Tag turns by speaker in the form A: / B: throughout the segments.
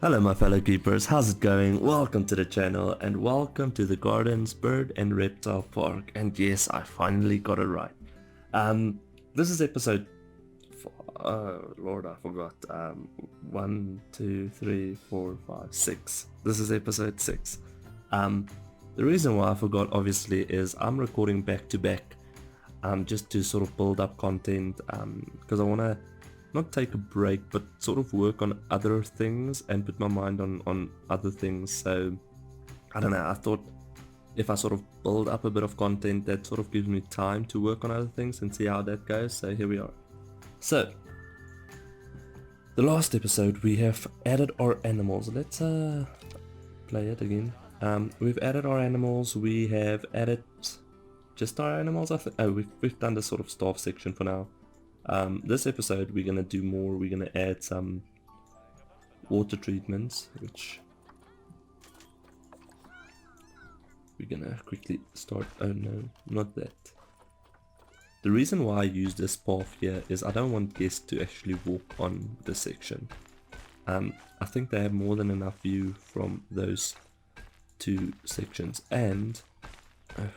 A: Hello my fellow keepers, how's it going? Welcome to the channel and welcome to the Gardens Bird and Reptile Park. And yes, I finally got it right. This is episode Lord, I forgot. 1, 2, 3, 4, 5, 6. This is episode 6. The reason why I forgot obviously is I'm recording back to back just to sort of build up content because I want to not take a break but sort of work on other things and put my mind on other things. So I don't know, I thought if I sort of build up a bit of content that sort of gives me time to work on other things and see how that goes. So here we are. So the last episode we have added our animals. Let's play it again. We've added our animals. We have added just our animals, I think. Oh, we've done the sort of staff section for now. This episode we're gonna do more. We're gonna add some water treatments, which we're gonna quickly start. Oh no, not that. The reason why I use this path here is I don't want guests to actually walk on this section. I think they have more than enough view from those two sections, and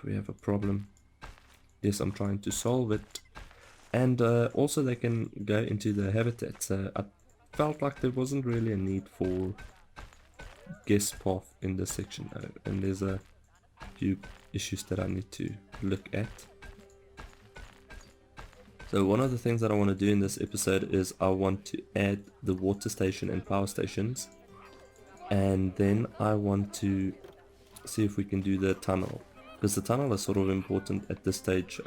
A: we have a problem. Yes, I'm trying to solve it. And also they can go into the habitat, so I felt like there wasn't really a need for guest path in this section though, and there's a few issues that I need to look at. So one of the things that I want to do in this episode is I want to add the water station and power stations, and then I want to see if we can do the tunnel, because the tunnel is sort of important at this stage.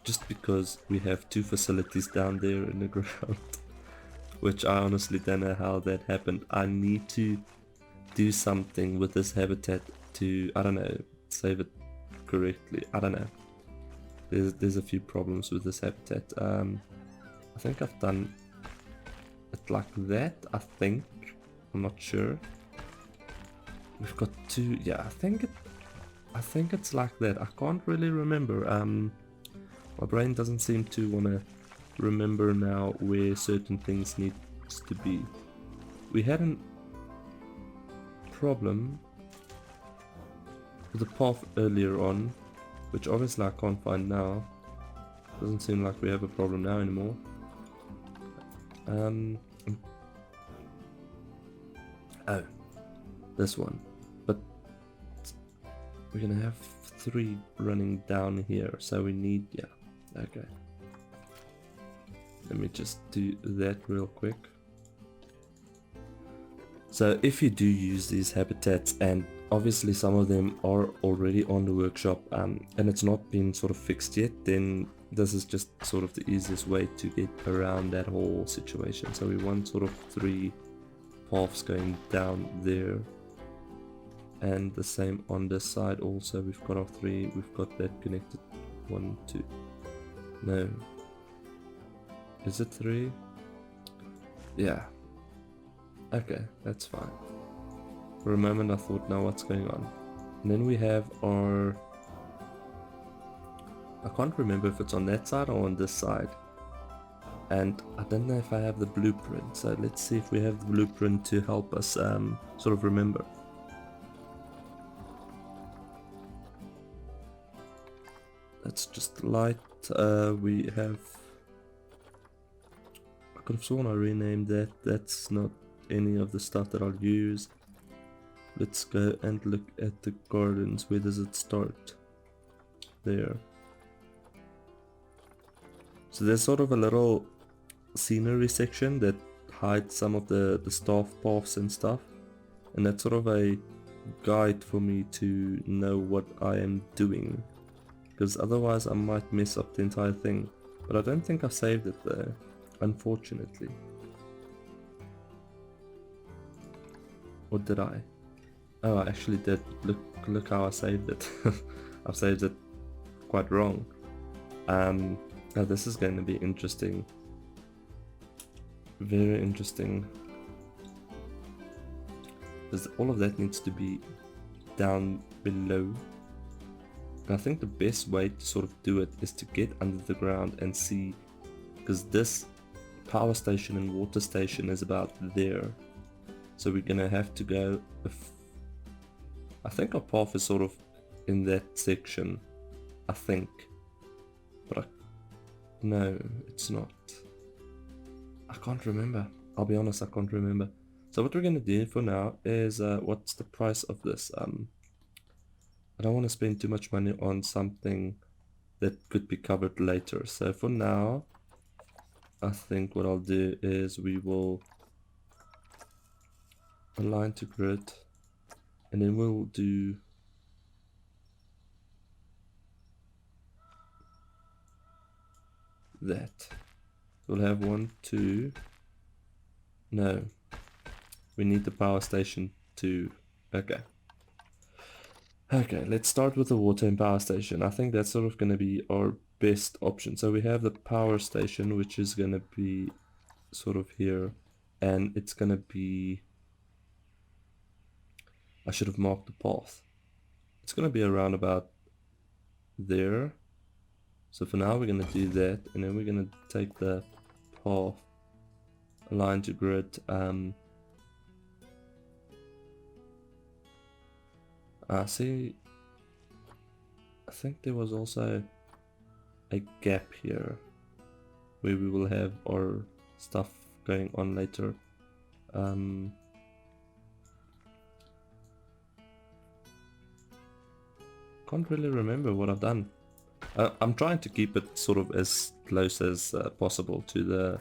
A: Just because we have two facilities down there in the ground, which I honestly don't know how that happened. I need to do something with this habitat to, I don't know, save it correctly. I don't know. There's a few problems with this habitat. I think I've done it like that, I think. I'm not sure. We've got two, yeah, I think it's like that. I can't really remember. My brain doesn't seem to want to remember now where certain things need to be. We had a problem with the path earlier on, which obviously I can't find now. Doesn't seem like we have a problem now anymore. Oh, this one. But we're gonna have 3 running down here, so we need, yeah. Okay, let me just do that real quick. So if you do use these habitats, and obviously some of them are already on the workshop and it's not been sort of fixed yet, then this is just sort of the easiest way to get around that whole situation. So we want sort of 3 paths going down there, and the same on this side also. We've got our 3, we've got that connected. 1, 2, no, is it 3? Yeah, okay, that's fine. For a moment I thought, now what's going on? And then we have our, I can't remember if it's on that side or on this side, and I don't know if I have the blueprint, so let's see if we have the blueprint to help us sort of remember. That's just light. We have, I could have sworn I renamed that. That's not any of the stuff that I'll use. Let's go and look at the gardens. Where does it start? There. So there's sort of a little scenery section that hides some of the staff paths and stuff, and that's sort of a guide for me to know what I am doing, because otherwise I might mess up the entire thing. But I don't think I saved it there, unfortunately. Or did I? Oh, I actually did. Look how I saved it. I've saved it quite wrong. Now this is going to be interesting. Very interesting. Because all of that needs to be down below. I think the best way to sort of do it is to get under the ground and see, because this power station and water station is about there. So we're gonna have to go. I think our path is sort of in that section. I think, but no, it's not. I can't remember. I'll be honest, I can't remember. So what we're gonna do for now is what's the price of this? I don't want to spend too much money on something that could be covered later. So for now, I think what I'll do is we will align to grid, and then we'll do that. We'll have 1, 2. No, we need the power station to. Okay. Okay, let's start with the water and power station. I think that's sort of going to be our best option. So we have the power station, which is going to be sort of here, and it's going to be, I should have marked the path. It's going to be around about there. So for now we're going to do that, and then we're going to take the path, align to grid. See, I think there was also a gap here where we will have our stuff going on later. Can't really remember what I've done. I'm trying to keep it sort of as close as possible to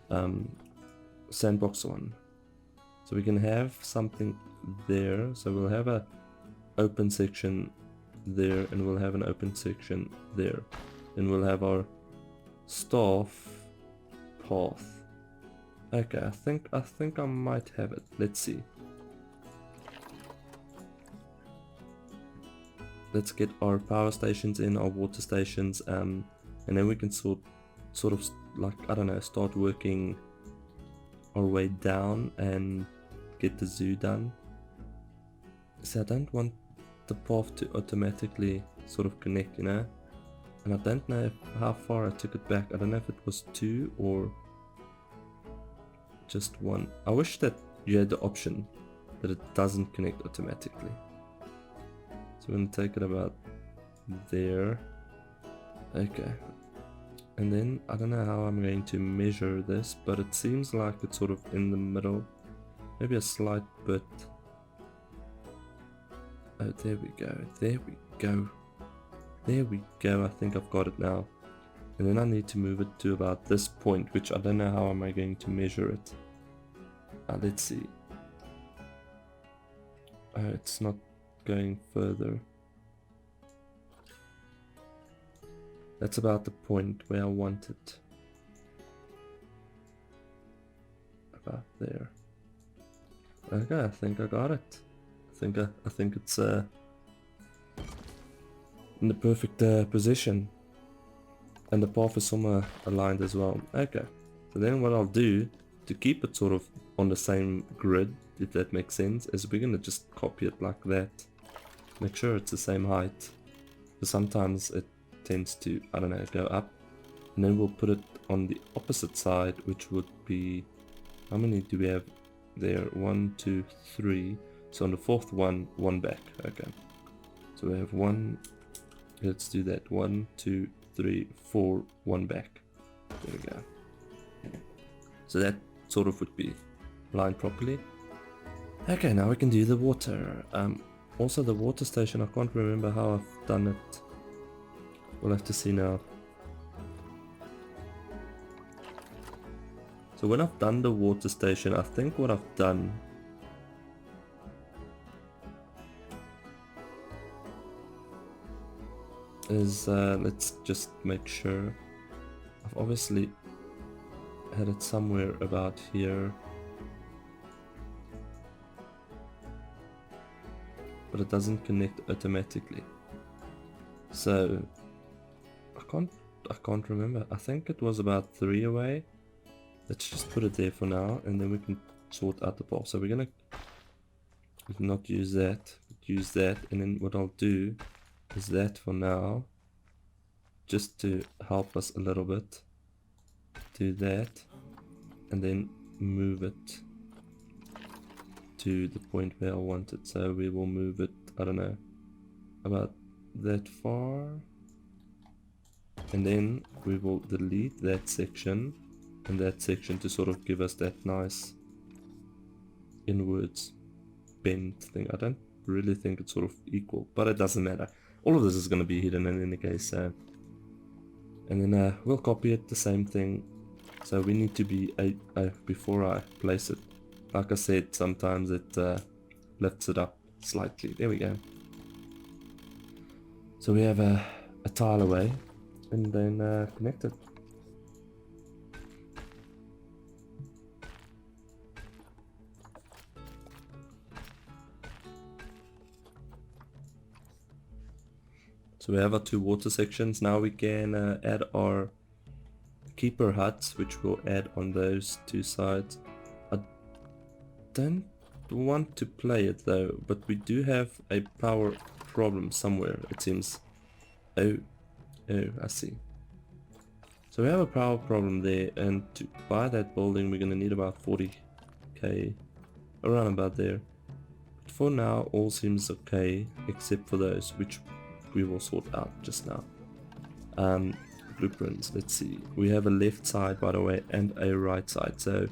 A: the sandbox one. So we can have something there. So we'll have a open section there, and we'll have an open section there. And we'll have our staff path. Okay, I think I might have it. Let's see. Let's get our power stations in, our water stations, and then we can sort of like, I don't know, start working our way down and get the zoo done. So I don't want the path to automatically sort of connect, you know, and I don't know how far I took it back. I don't know if it was 2 or just 1. I wish that you had the option that it doesn't connect automatically. So I'm going to take it about there. Okay. And then I don't know how I'm going to measure this, but it seems like it's sort of in the middle. Maybe a slight bit. Oh, there we go. There we go. There we go. I think I've got it now. And then I need to move it to about this point, which I don't know how am I going to measure it. Let's see. Oh, it's not going further. That's about the point where I want it. About there. Okay, I think I got it. I think it's in the perfect position, and the path is somewhere aligned as well. Okay, so then what I'll do to keep it sort of on the same grid, if that makes sense, is we're gonna just copy it like that. Make sure it's the same height, because sometimes it tends to, I don't know, go up, and then we'll put it on the opposite side, which would be, how many do we have there? 1, 2, 3. So on the fourth one back. Okay, so we have 1. Let's do that. 1, 2, 3, 4, 1 back. There we go. So that sort of would be lined properly. Okay, now we can do the water. Also the water station, I can't remember how I've done it. We'll have to see now. So when I've done the water station, I think what I've done is, let's just make sure. I've obviously had it somewhere about here, but it doesn't connect automatically. So I can't remember. I think it was about 3 away. Let's just put it there for now, and then we can sort out the path. So we're gonna not use that, but use that, and then what I'll do is that for now, just to help us a little bit. Do that, and then move it to the point where I want it. So we will move it, I don't know, about that far. And then we will delete that section and that section to sort of give us that nice inwards bend thing. I don't really think it's sort of equal, but it doesn't matter. All of this is going to be hidden in any case. And then we'll copy it, the same thing. So we need to be before I place it. Like I said, sometimes it lifts it up slightly. There we go. So we have a tile away, and then connect it. So we have our 2 water sections. Now we can add our keeper huts, which we'll add on those 2 sides. I don't want to play it though, but we do have a power problem somewhere, it seems. Oh, I see. So we have a power problem there, and to buy that building we're gonna need about 40k, around about there. But for now all seems okay, except for those, which we will sort out just now. Blueprints, let's see. We have a left side, by the way, and a right side, so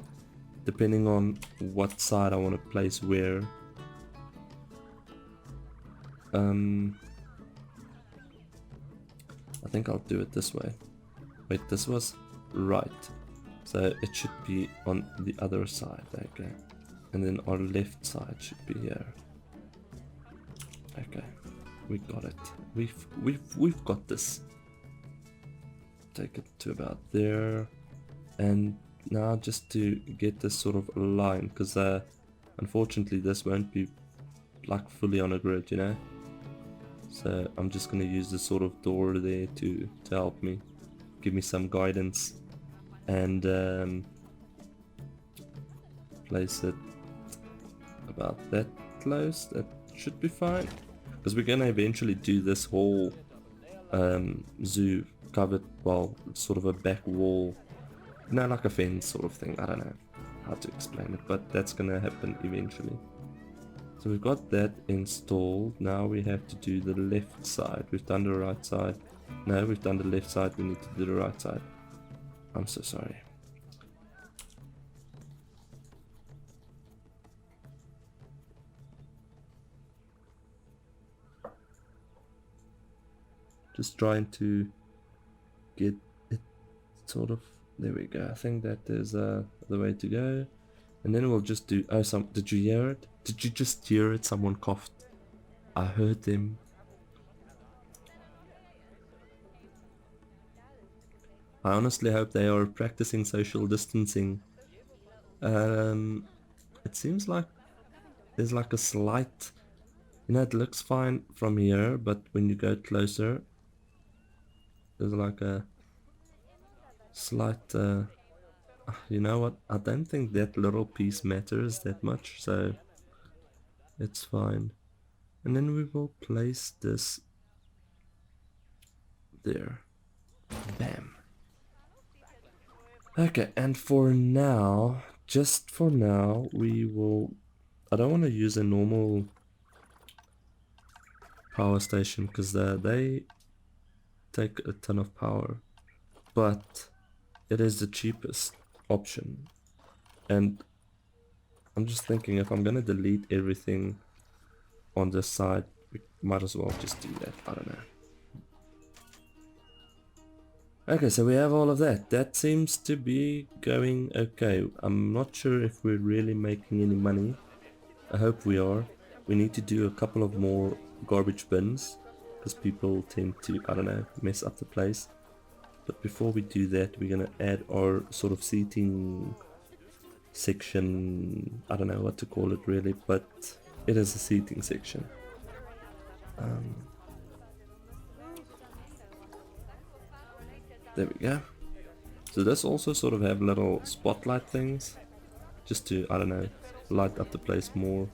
A: depending on what side I want to place where. I think I'll do it this way. Wait, this was right, so it should be on the other side. Okay, and then our left side should be here. Okay, we got it. We've got this. Take it to about there, and now just to get this sort of aligned, because unfortunately this won't be like fully on a grid, you know. So I'm just gonna use this sort of door there to help me, give me some guidance, and place it about that close. That should be fine, because we're gonna eventually do this whole zoo covered, well, sort of a back wall, you know, like a fence sort of thing. I don't know how to explain it, but that's gonna happen eventually. So we've got that installed. Now we have to do the left side. We've done the right side. No, we've done the left side. We need to do the right side. I'm so sorry. Just trying to get it sort of, there we go. I think that is the way to go. And then we'll just do, oh, did you hear it? Did you just hear it? Someone coughed. I heard them. I honestly hope they are practicing social distancing. It seems like there's like a slight, you know, it looks fine from here, but when you go closer, there's like a slight, you know what, I don't think that little piece matters that much, so it's fine. And then we will place this there. Bam. Okay, and for now, just for now, we will, I don't want to use a normal power station because they take a ton of power, but it is the cheapest option. And I'm just thinking, if I'm gonna delete everything on this side, we might as well just do that. I don't know. Okay, so we have all of that. That seems to be going okay. I'm not sure if we're really making any money. I hope we are. We need to do a couple of more garbage bins because people tend to, I don't know, mess up the place. But before we do that, we're gonna add our sort of seating section. I don't know what to call it really, but it is a seating section. There we go. So this also sort of have little spotlight things, just to, I don't know, light up the place more.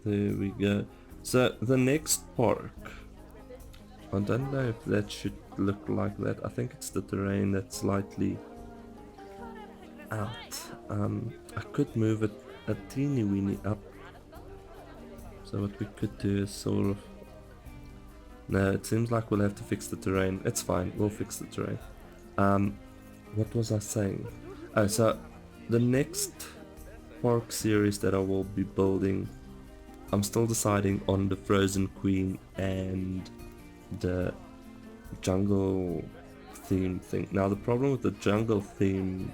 A: There we go. So the next park I don't know if that should look like that. I think it's the terrain that's slightly out. I could move it a teeny weeny up. So what we could do is sort of... No, it seems like we'll have to fix the terrain. It's fine, we'll fix the terrain. What was I saying? Oh, so the next park series that I will be building, I'm still deciding on the Frozen Queen and the jungle theme thing. Now the problem with the jungle theme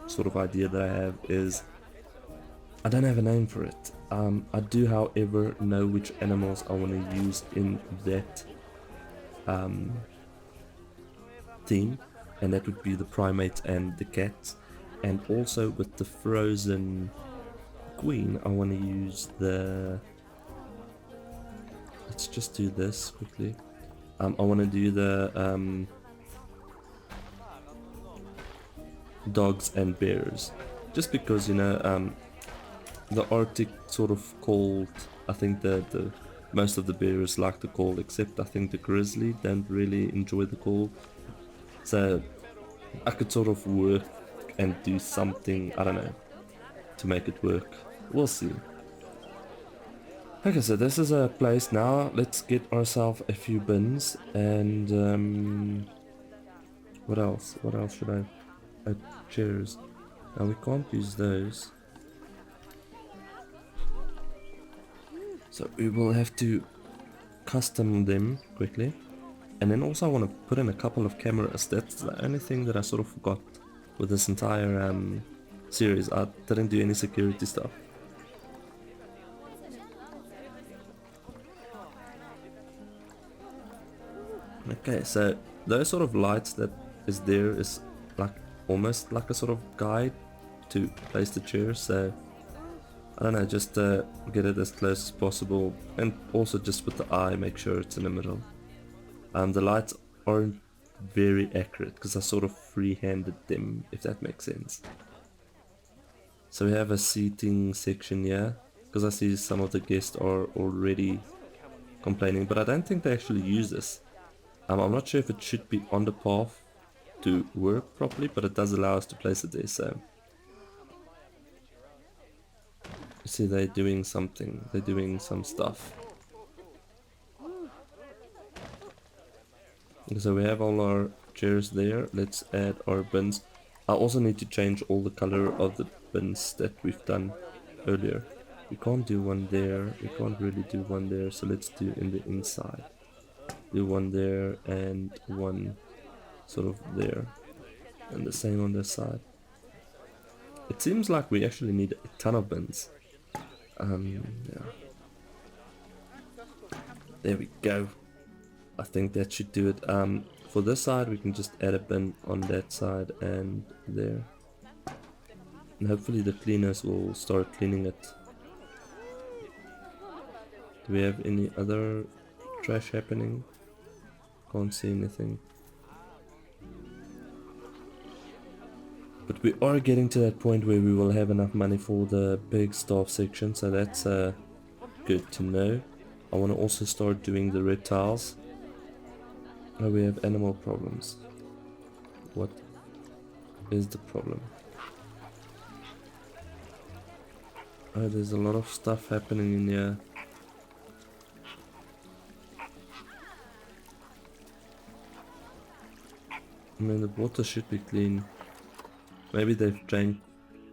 A: sort of idea that I have is I don't have a name for it. I do, however, know which animals I want to use in that theme, and that would be the primates and the cats. And also with the Frozen Queen, I want to use the... Let's just do this quickly. I want to do the dogs and bears, just because, you know, the Arctic sort of cold, I think the most of the bears like the cold, except I think the grizzly don't really enjoy the cold. So I could sort of work and do something, I don't know, to make it work. We'll see. Okay, so this is a place now. Let's get ourselves a few bins and what else? What else should I... chairs. Now we can't use those. So we will have to custom them quickly. And then also I want to put in a couple of cameras. That's the only thing that I sort of forgot with this entire series. I didn't do any security stuff. Okay, so those sort of lights that is there is like almost like a sort of guide to place the chairs. So I don't know, just get it as close as possible, and also just with the eye make sure it's in the middle. The lights aren't very accurate because I sort of free-handed them, if that makes sense. So we have a seating section here, because I see some of the guests are already complaining, but I don't think they actually use this. I'm not sure if it should be on the path to work properly, but it does allow us to place it there, so... You see, they're doing something, they're doing some stuff. So we have all our chairs there. Let's add our bins. I also need to change all the color of the bins that we've done earlier. We can't do one there, we can't really do one there, so let's do in the inside. Do one there and one sort of there, and the same on this side. It seems like we actually need a ton of bins. Yeah. There we go. I think that should do it. For this side we can just add a bin on that side and there. And hopefully the cleaners will start cleaning it. Do we have any other trash happening? Can't see anything. But we are getting to that point where we will have enough money for the big staff section, so that's good to know. I want to also start doing the reptiles. Oh, we have animal problems. What is the problem? Oh, there's a lot of stuff happening in here. I mean, the water should be clean. Maybe they've drank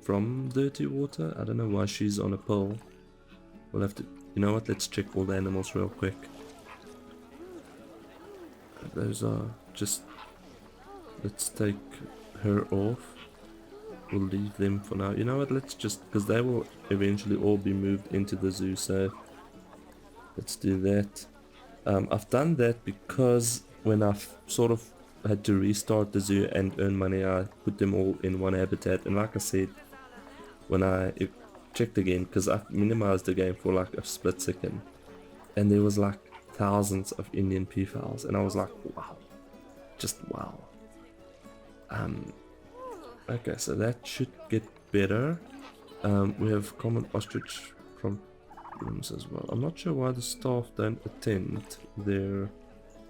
A: from dirty water? I don't know why she's on a pole. We'll have to... You know what? Let's check all the animals real quick. Those are just... Let's take her off. We'll leave them for now. You know what? Let's just... Because they will eventually all be moved into the zoo, so... Let's do that. I've done that because when I've sort of had to restart the zoo and earn money, I put them all in one habitat. And like I said, when I checked again, because I've minimized the game for like a split second, and there was like thousands of Indian peafowls, and I was like, wow, just wow. Okay, so that should get better. We have common ostrich problems as well. I'm not sure why the staff don't attend their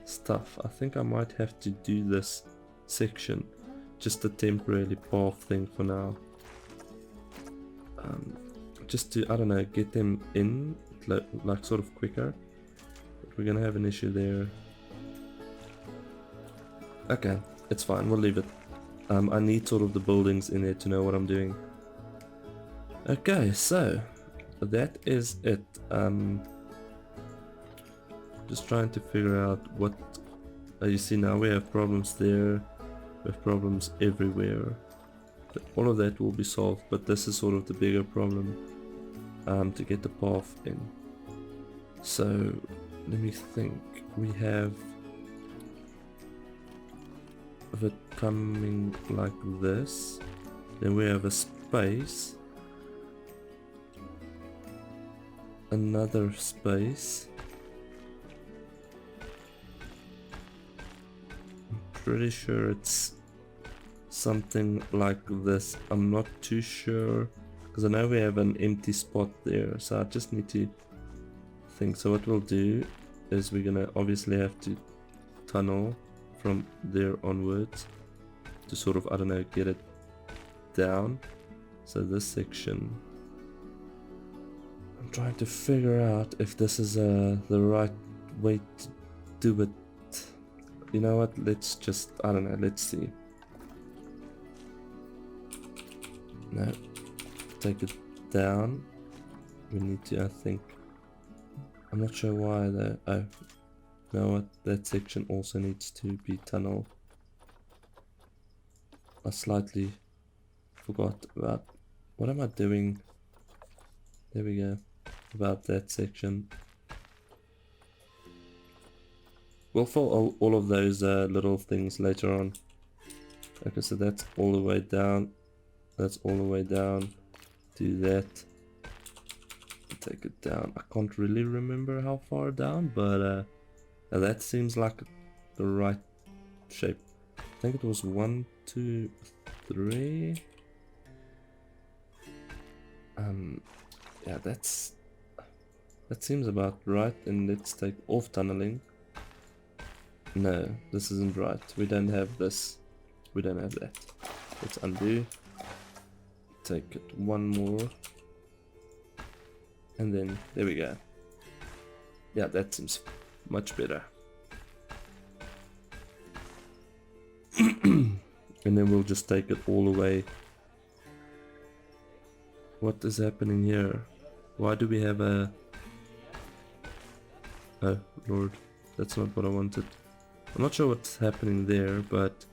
A: stuff. I think I might have to do this section, just a temporary path thing for now. Just to, I don't know, get them in, like sort of quicker. But we're gonna have an issue there. Okay, it's fine, we'll leave it. I need sort of the buildings in there to know what I'm doing. Okay, so that is it. Just trying to figure out what... you see now we have problems there, we have problems everywhere. But all of that will be solved, but this is sort of the bigger problem, to get the path in. So let me think. We have it coming like this, then we have a space, another space. I'm pretty sure it's something like this. I'm not too sure because I know we have an empty spot there, so I just need to think. So what we'll do is we're gonna obviously have to tunnel from there onwards to sort of, I don't know, get it down. So this section, I'm trying to figure out if this is the right way to do it. You know what, let's just, I don't know, let's see. No, take it down. We need to, I think, I'm not sure why though. Oh, you know what, that section also needs to be tunnel. I slightly forgot about, what am I doing? There we go, about that section. We'll fill all of those little things later on. Okay, so that's all the way down. That's all the way down. Do that. Take it down. I can't really remember how far down, but that seems like the right shape. I think it was 1, 2, 3. Yeah, that seems about right. And let's take off tunneling. No, this isn't right. We don't have this. We don't have that. Let's undo. Take it one more. And then, there we go. Yeah, that seems much better. And then we'll just take it all the way. What is happening here? Why do we have a... Oh, Lord. That's not what I wanted. I'm not sure what's happening there, but...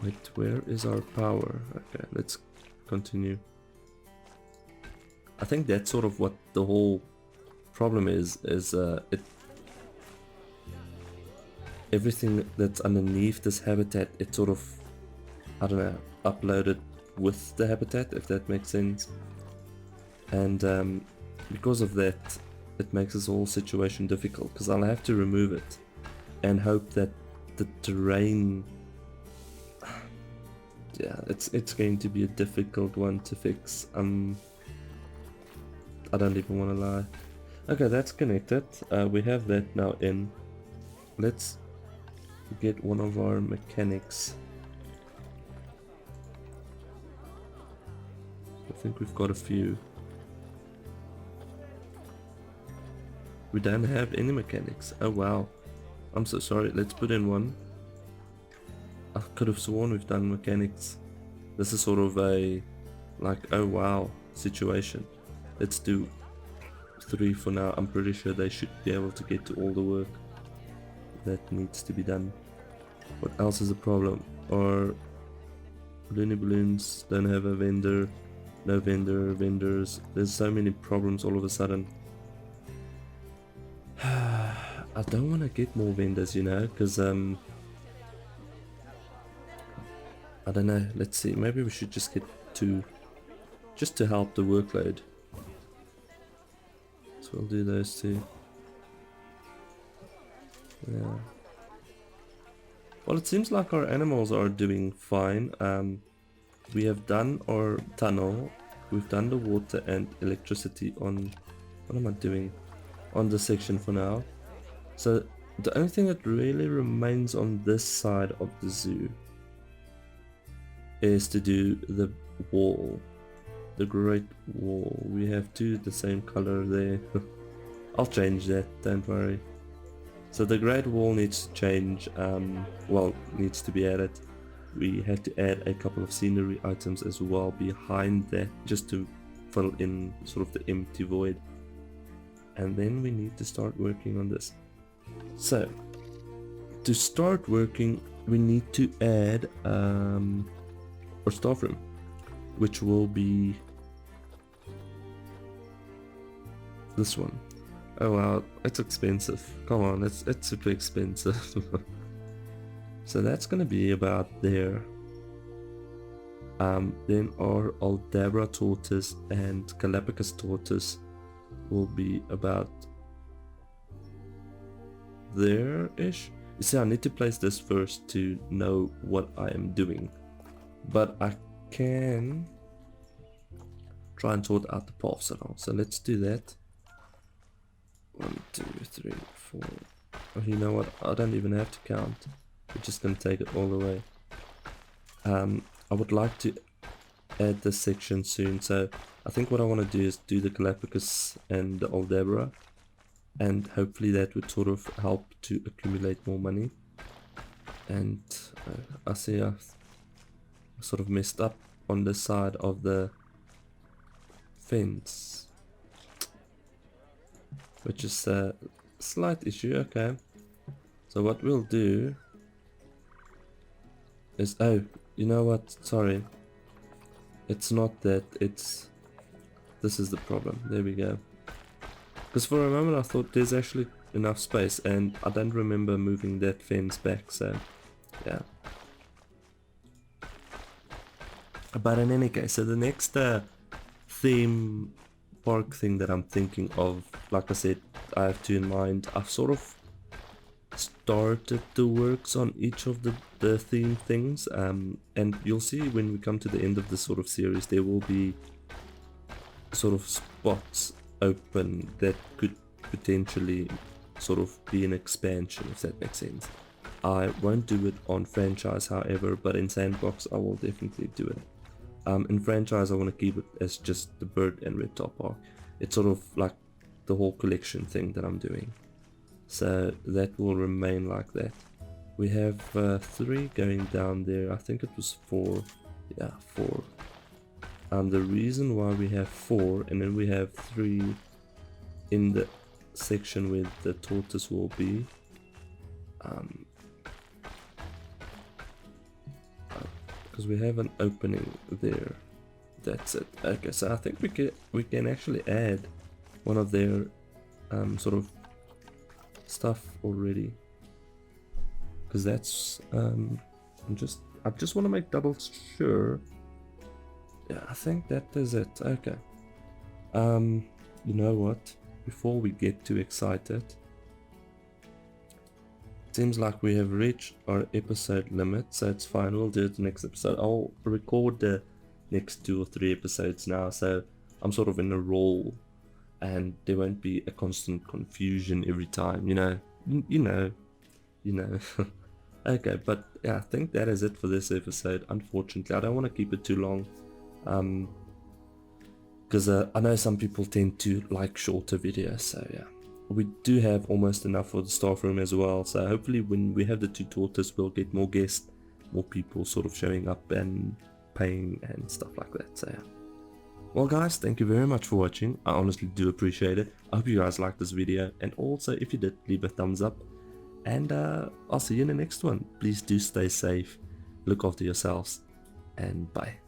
A: Wait, where is our power? Okay, let's continue. I think that's sort of what the whole problem is everything that's underneath this habitat, it's sort of, I don't know, uploaded with the habitat, if that makes sense. And because of that, it makes this whole situation difficult, because I'll have to remove it and hope that the terrain, yeah, it's going to be a difficult one to fix. I don't even want to lie. Okay, that's connected. We have that now in. Let's get one of our mechanics. I think we've got a few. We don't have any mechanics. Oh wow. I'm so sorry. Let's put in one. I could have sworn we've done mechanics. This is sort of a, like, oh wow situation. Let's do 3 for now. I'm pretty sure they should be able to get to all the work that needs to be done. What else is a problem? Or Looney Balloons don't have a vendor, no vendor, vendors. There's so many problems all of a sudden. I don't want to get more vendors, you know, because I don't know, let's see, maybe we should just get 2 just to help the workload. So we'll do those 2. Yeah. Well, it seems like our animals are doing fine. We have done our tunnel, we've done the water and electricity on, what am I doing? On the section for now. So The only thing that really remains on this side of the zoo is to do the wall, the Great Wall. We have two the same color there. I'll change that, don't worry. So the Great Wall needs to change, well, needs to be added. We had to add a couple of scenery items as well behind that, just to fill in sort of the empty void. And then we need to start working on this. So, to start working, we need to add our staff room, which will be this one. Oh wow, it's expensive. Come on, it's super expensive. So that's gonna be about there. Then our Aldabra tortoise and Galapagos tortoise will be about there-ish. You see, I need to place this first to know what I am doing, but I can try and sort out the paths along. So let's do that. 1, 2, 3, 4. Oh, you know what? I don't even have to count. We're just gonna take it all the way. I would like to add this section soon, so I think what I want to do is do the Galapagos and the Aldabra, and hopefully that would sort of help to accumulate more money. And I see I sort of messed up on this side of the fence, which is a slight issue. Okay, so what we'll do is, oh, you know what, sorry, it's not that, it's, this is the problem. There we go. Because for a moment I thought there's actually enough space, and I don't remember moving that fence back, so yeah. But in any case, so the next theme park thing that I'm thinking of, like I said, I have two in mind. I've sort of started the works on each of the theme things, and you'll see when we come to the end of this sort of series, there will be sort of spots open that could potentially sort of be an expansion, if that makes sense. I won't do it on franchise, however, but in sandbox I will definitely do it. In franchise I want to keep it as just the bird and reptile park. It's sort of like the whole collection thing that I'm doing, so that will remain like that. We have 3 going down there. I think it was 4. Yeah, 4. The reason why we have 4 and then we have 3 in the section where the tortoise will be, because we have an opening there. That's it. Okay, so I think we can actually add one of their sort of stuff already, because that's I just want to make double sure. Yeah, I think that is it. Okay. You know what? Before we get too excited, seems like we have reached our episode limit, so it's fine. We'll do it the next episode. I'll record the next 2 or 3 episodes now, so I'm sort of in a roll, and there won't be a constant confusion every time. You know. Okay, but yeah, I think that is it for this episode. Unfortunately, I don't want to keep it too long, because I know some people tend to like shorter videos, so yeah. We do have almost enough for the staff room as well, so hopefully when we have the 2 tortoises we'll get more guests, more people sort of showing up and paying and stuff like that, so yeah. Well guys, thank you very much for watching. I honestly do appreciate it. I hope you guys liked this video, and also if you did, leave a thumbs up, and I'll see you in the next one. Please do stay safe, look after yourselves, and bye.